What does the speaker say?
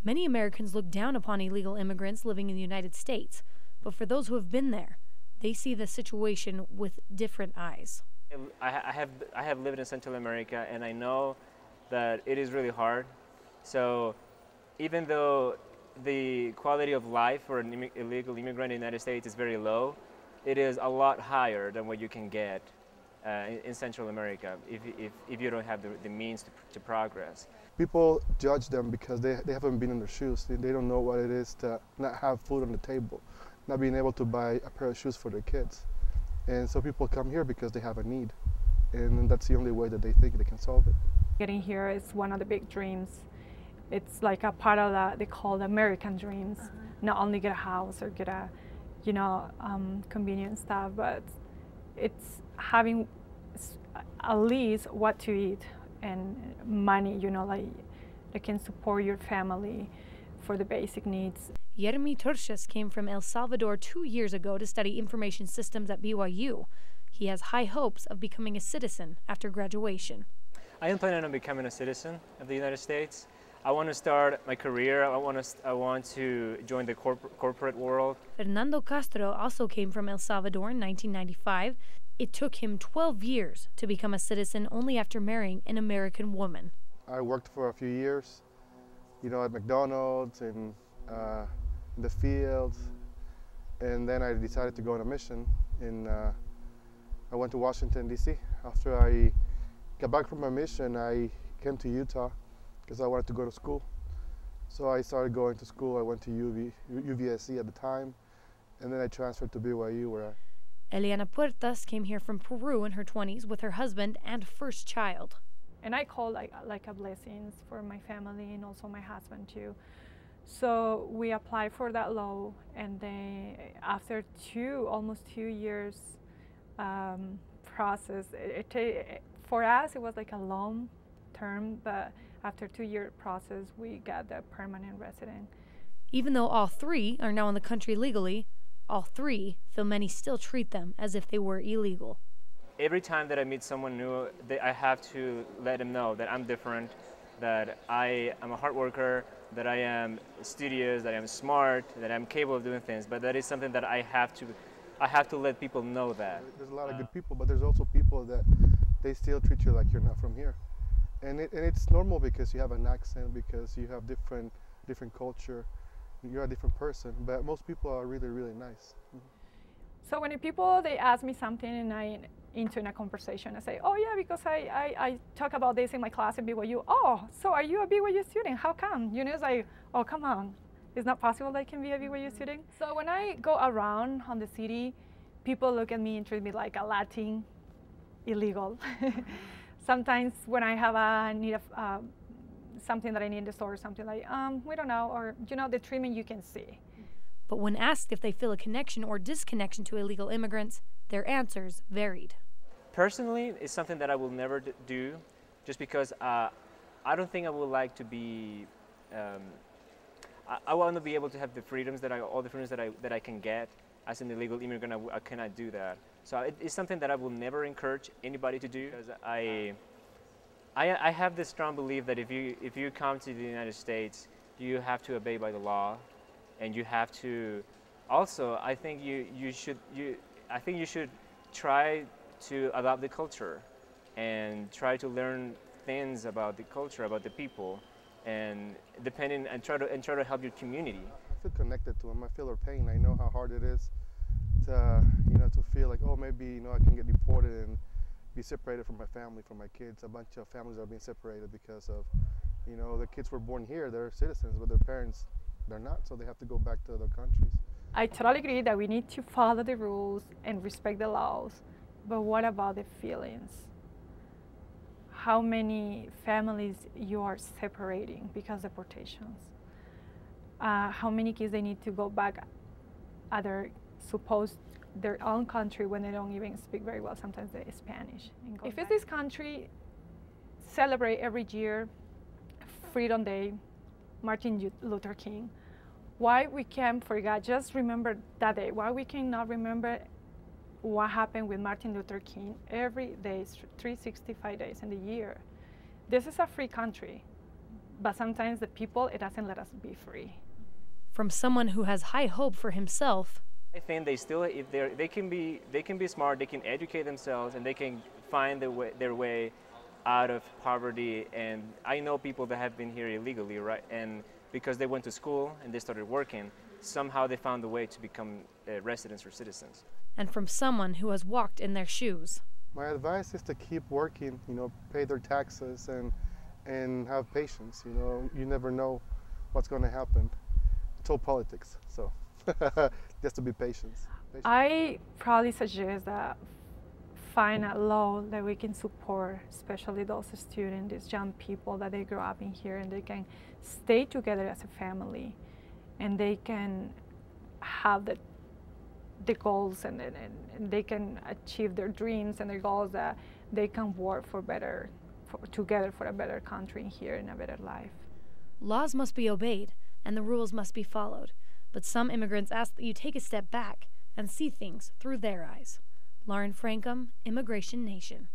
Many Americans look down upon illegal immigrants living in the United States, but for those who have been there, they see the situation with different eyes. I have lived in Central America, and I know that it is really hard. So even though the quality of life for an illegal immigrant in the United States is very low, it is a lot higher than what you can get in Central America if you don't have the means to progress. People judge them because they haven't been in their shoes. They don't know what it is to not have food on the table, not being able to buy a pair of shoes for their kids. And so people come here because they have a need, and that's the only way that they think they can solve it. Getting here is one of the big dreams. It's like a part of that they call the American dreams. Not only get a house or get a, convenient stuff, but it's having at least what to eat and money, like that can support your family for the basic needs. Yeremy Turches came from El Salvador 2 years ago to study information systems at BYU. He has high hopes of becoming a citizen after graduation. I am planning on becoming a citizen of the United States. I want to start my career. I want to join the corporate world. Fernando Castro also came from El Salvador in 1995. It took him 12 years to become a citizen only after marrying an American woman. I worked for a few years, at McDonald's and in the fields, and then I decided to go on a mission. I went to Washington, D.C. After I got back from my mission, I came to Utah because I wanted to go to school. So I started going to school. I went to UVSC at the time, and then I transferred to BYU where Eliana Puertas came here from Peru in her 20s with her husband and first child. And I call like a blessing for my family and also my husband too. So we applied for that law, and then after almost 2 years process, for us it was like a long term, but after 2-year process we got the permanent resident. Even though all three are now in the country legally, all three feel many still treat them as if they were illegal. Every time that I meet someone new, I have to let them know that I'm different, that I am a hard worker, that I am studious, that I am smart, that I'm capable of doing things. But that is something that I have to let people know that. There's a lot of good people, but there's also people that they still treat you like you're not from here. And it's normal because you have an accent, because you have different culture. You're a different person, but most people are really, really nice. So when they ask me something and I'm in a conversation, I say, oh yeah, because I talk about this in my class at BYU. Oh, so are you a BYU student? How come? It's like, oh, come on. It's not possible that I can be a BYU student. So when I go around on the city, people look at me and treat me like a Latin illegal. Sometimes when I have need of something that I need in the store or something like, we don't know, or the treatment you can see. But when asked if they feel a connection or disconnection to illegal immigrants, their answers varied. Personally, it's something that I will never do, just because I don't think I would like to be. I want to be able to have the freedoms all the freedoms that I can get as an illegal immigrant. I cannot do that. So it's something that I will never encourage anybody to do, because I have this strong belief that if you come to the United States, you have to obey by the law, and you have to. Also, I think you should try to adopt the culture, and try to learn things about the culture, about the people, and try to help your community. I feel connected to them. I feel their pain. I know how hard it is to to feel like, oh, maybe I can get deported and be separated from my family, from my kids. A bunch of families are being separated because of, the kids were born here, they're citizens, but their parents, they're not, so they have to go back to other countries. I totally agree that we need to follow the rules and respect the laws, but what about the feelings? How many families you are separating because of deportations? How many kids they need to go back at their own country when they don't even speak very well, sometimes they Spanish. If it's this country, celebrate every year Freedom Day, Martin Luther King. Why we can't forget, just remember that day. Why we cannot remember what happened with Martin Luther King every day, 365 days in the year. This is a free country. but sometimes the people, it doesn't let us be free. From someone who has high hope for himself, I think they still, if they can be smart, they can educate themselves, and they can find their way out of poverty. And I know people that have been here illegally, right? And because they went to school and they started working, somehow they found a way to become residents or citizens. and from someone who has walked in their shoes. My advice is to keep working, pay their taxes and have patience. You never know what's going to happen. It's all politics, so just to be patient. I probably suggest that find a law that we can support, especially those students, these young people, that they grow up in here and they can stay together as a family, and they can have the goals and they can achieve their dreams and their goals, that they can work together for a better country here and a better life. Laws must be obeyed and the rules must be followed, but some immigrants ask that you take a step back and see things through their eyes. Lauren Frankum, Immigration Nation.